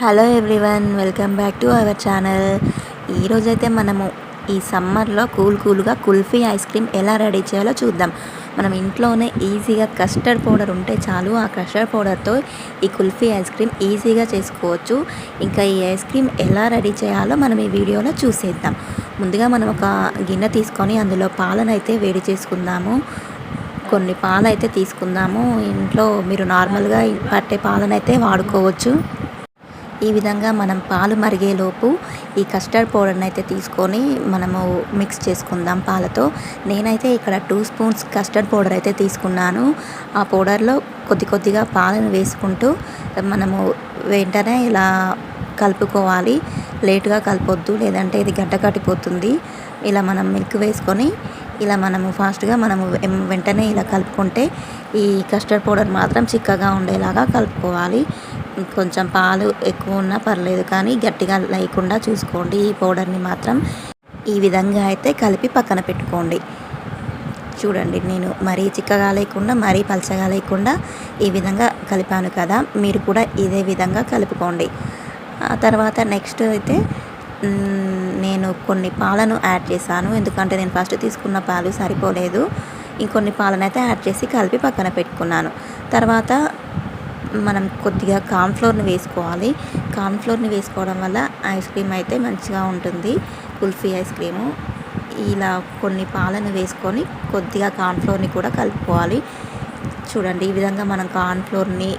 Hello everyone, welcome back to our channel. ఈరోజైతే మనము ఈ సమ్మర్లో కూల్గా కుల్ఫీ ఐస్ క్రీమ్ ఎలా రెడీ చేయాలో చూద్దాం. మనం ఇంట్లోనే ఈజీగా కస్టర్డ్ పౌడర్ ఉంటే చాలు, ఆ కస్టర్డ్ పౌడర్తో ఈ కుల్ఫీ ఐస్ క్రీమ్ ఈజీగా చేసుకోవచ్చు. ఇంకా ఈ ఐస్ క్రీమ్ ఎలా రెడీ చేయాలో మనం ఈ వీడియోలో చూసేద్దాం. ముందుగా మనం ఒక గిన్నె తీసుకొని అందులో పాలను అయితే వేడి చేసుకుందాము. కొన్ని పాలు అయితే తీసుకుందాము. ఇంట్లో మీరు నార్మల్గా పట్టే పాలను అయితే వాడుకోవచ్చు. ఈ విధంగా మనం పాలు మరిగేలోపు ఈ కస్టర్డ్ పౌడర్ని అయితే తీసుకొని మనము మిక్స్ చేసుకుందాం పాలతో. నేనైతే ఇక్కడ 2 స్పూన్స్ కస్టర్డ్ పౌడర్ అయితే తీసుకున్నాను. ఆ పౌడర్లో కొద్దిగా పాలను వేసుకుంటూ మనము వెంటనే ఇలా కలుపుకోవాలి. లేటుగా కలపొద్దు, లేదంటే ఇది గడ్డ కట్టిపోతుంది. ఇలా మనం మిల్క్ వేసుకొని ఇలా మనము ఫాస్ట్గా మనము వెంటనే ఇలా కలుపుకుంటే ఈ కస్టర్డ్ పౌడర్ మాత్రం చిక్కగా ఉండేలాగా కలుపుకోవాలి. కొంచెం పాలు ఎక్కువ ఉన్నా పర్లేదు, కానీ గట్టిగా లేకుండా చూసుకోండి. ఈ పౌడర్ని మాత్రం ఈ విధంగా అయితే కలిపి పక్కన పెట్టుకోండి. చూడండి, నేను మరీ చిక్కగా లేకుండా మరీ పలచగా లేకుండా ఈ విధంగా కలిపాను కదా, మీరు కూడా ఇదే విధంగా కలుపుకోండి. ఆ తర్వాత నెక్స్ట్ అయితే నేను కొన్ని పాలను యాడ్ చేశాను. ఎందుకంటే నేను ఫస్ట్ తీసుకున్న పాలు సరిపోలేదు. ఇంకొన్ని పాలను అయితే యాడ్ చేసి కలిపి పక్కన పెట్టుకున్నాను. తర్వాత మనం కొద్దిగా కార్న్ఫ్లోర్ని వేసుకోవాలి. కార్న్ఫ్లోర్ని వేసుకోవడం వల్ల ఐస్ క్రీమ్ అయితే మంచిగా ఉంటుంది, కుల్ఫీ ఐస్ క్రీము. ఇలా కొన్ని పాలను వేసుకొని కొద్దిగా కార్న్ఫ్లోర్ని కూడా కలుపుకోవాలి. చూడండి, ఈ విధంగా మనం కార్న్ఫ్లోర్ని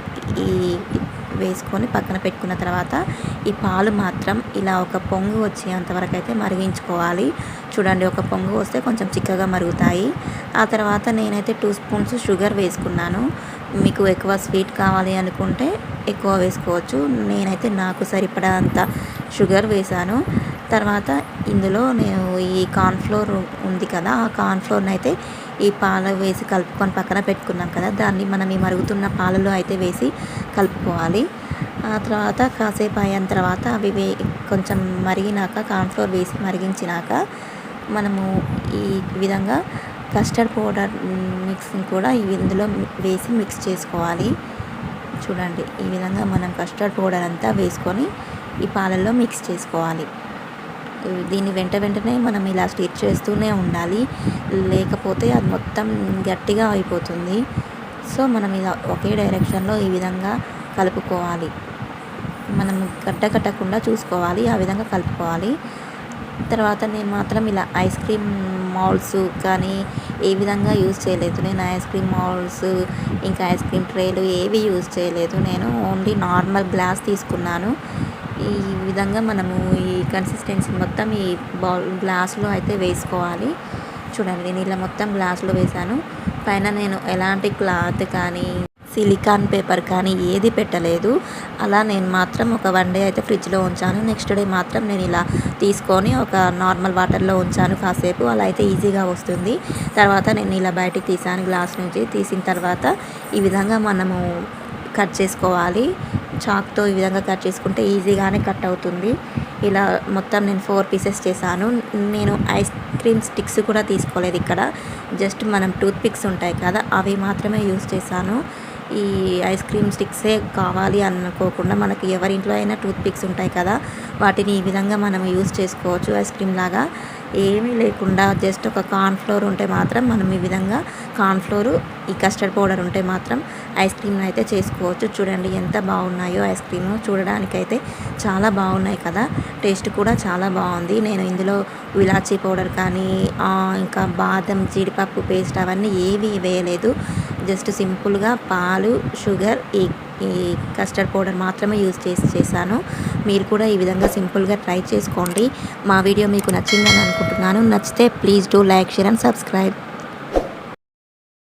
వేసుకొని పక్కన పెట్టుకున్న తర్వాత ఈ పాలు మాత్రం ఇలా ఒక పొంగు వచ్చేంతవరకు అయితే మరిగించుకోవాలి. చూడండి, ఒక పొంగు వస్తే కొంచెం చిక్కగా మరుగుతాయి. ఆ తర్వాత నేనైతే 2 స్పూన్స్ షుగర్ వేసుకున్నాను. మీకు ఎక్కువ స్వీట్ కావాలి అనుకుంటే ఎక్కువ వేసుకోవచ్చు. నేనైతే నాకు సరిపడా అంత షుగర్ వేసాను. తర్వాత ఇందులో నేను ఈ కార్న్ఫ్లోర్ ఉంది కదా, ఆ కార్న్ఫ్లోర్ని అయితే ఈ పాలు వేసి కలుపుకొని పక్కన పెట్టుకున్నాం కదా, దాన్ని మనం ఈ మరుగుతున్న పాలలో అయితే వేసి కలుపుకోవాలి. ఆ తర్వాత కాసేపు అయిన తర్వాత అవి కొంచెం మరిగినాక, కార్న్ఫ్లోర్ వేసి మరిగించినాక మనము ఈ విధంగా కస్టర్డ్ పౌడర్ మిక్స్ని కూడా ఇందులో వేసి మిక్స్ చేసుకోవాలి. చూడండి, ఈ విధంగా మనం కస్టర్డ్ పౌడర్ అంతా వేసుకొని ఈ పాలల్లో మిక్స్ చేసుకోవాలి. దీన్ని వెంటనే మనం ఇలా స్టిర్ చేస్తూనే ఉండాలి, లేకపోతే అది మొత్తం గట్టిగా అయిపోతుంది. సో మనం ఇలా ఒకే డైరెక్షన్లో ఈ విధంగా కలుపుకోవాలి. మనం గడ్డ కట్టకుండా చూసుకోవాలి, ఆ విధంగా కలుపుకోవాలి. తర్వాత నేను మాత్రం ఇలా ఐస్ క్రీమ్ మౌల్డ్స్ కానీ ఏ విధంగా యూజ్ చేయలేదు. నేను ఐస్ క్రీమ్ మౌల్డ్స్ ఇంకా ఐస్ క్రీమ్ ట్రేలు ఏవి యూజ్ చేయలేదు. నేను ఓన్లీ నార్మల్ గ్లాస్ తీసుకున్నాను. ఈ విధంగా మనము ఈ కన్సిస్టెన్సీ మొత్తం ఈ గ్లాసులో అయితే వేసుకోవాలి. చూడండి, నేను ఇలా మొత్తం గ్లాసులో వేసాను. పైన నేను ఎలాంటి క్లాత్ కానీ సిలికాన్ పేపర్ కానీ ఏది పెట్టలేదు. అలా నేను మాత్రం ఒక 1 డే అయితే ఫ్రిడ్జ్లో ఉంచాను. నెక్స్ట్ డే మాత్రం నేను ఇలా తీసుకొని ఒక నార్మల్ వాటర్లో ఉంచాను కాసేపు. అలా అయితే ఈజీగా వస్తుంది. తర్వాత నేను ఇలా బయటికి తీసాను గ్లాస్ నుంచి. తీసిన తర్వాత ఈ విధంగా మనము కట్ చేసుకోవాలి. చాక్తో ఈ విధంగా కట్ చేసుకుంటే ఈజీగానే కట్ అవుతుంది. ఇలా మొత్తం నేను 4 పీసెస్ చేశాను. నేను ఐస్ క్రీమ్ స్టిక్స్ కూడా తీసుకోలేదు ఇక్కడ. జస్ట్ మనం టూత్ పిక్స్ ఉంటాయి కదా, అవి మాత్రమే యూజ్ చేశాను. ఈ ఐస్ క్రీమ్ స్టిక్సే కావాలి అనుకోకుండా మనకి ఎవరింట్లో అయినా టూత్ పిక్స్ ఉంటాయి కదా, వాటిని ఈ విధంగా మనం యూజ్ చేసుకోవచ్చు. ఐస్ క్రీమ్ లాగా ఏమీ లేకుండా జస్ట్ ఒక కార్న్ఫ్లోర్ ఉంటే మాత్రం మనం ఈ విధంగా కార్న్ఫ్లోరు, ఈ కస్టర్డ్ పౌడర్ ఉంటే మాత్రం ఐస్ క్రీమ్ అయితే చేసుకోవచ్చు. చూడండి ఎంత బాగున్నాయో ఐస్ క్రీము. చూడడానికైతే చాలా బాగున్నాయి కదా, టేస్ట్ కూడా చాలా బాగుంది. నేను ఇందులో ఇలాచీ పౌడర్ కానీ ఇంకా బాదం జీడిపప్పు పేస్ట్ అవన్నీ ఏవి వేయలేదు. జస్ట్ సింపుల్గా పాలు, షుగర్, ఈ కస్టర్డ్ పౌడర్ మాత్రమే యూజ్ చేశాను. మీరు కూడా ఈ విధంగా సింపుల్గా ట్రై చేసుకోండి. మా వీడియో మీకు నచ్చిందని అనుకుంటున్నాను. నచ్చితే please do like, share and subscribe.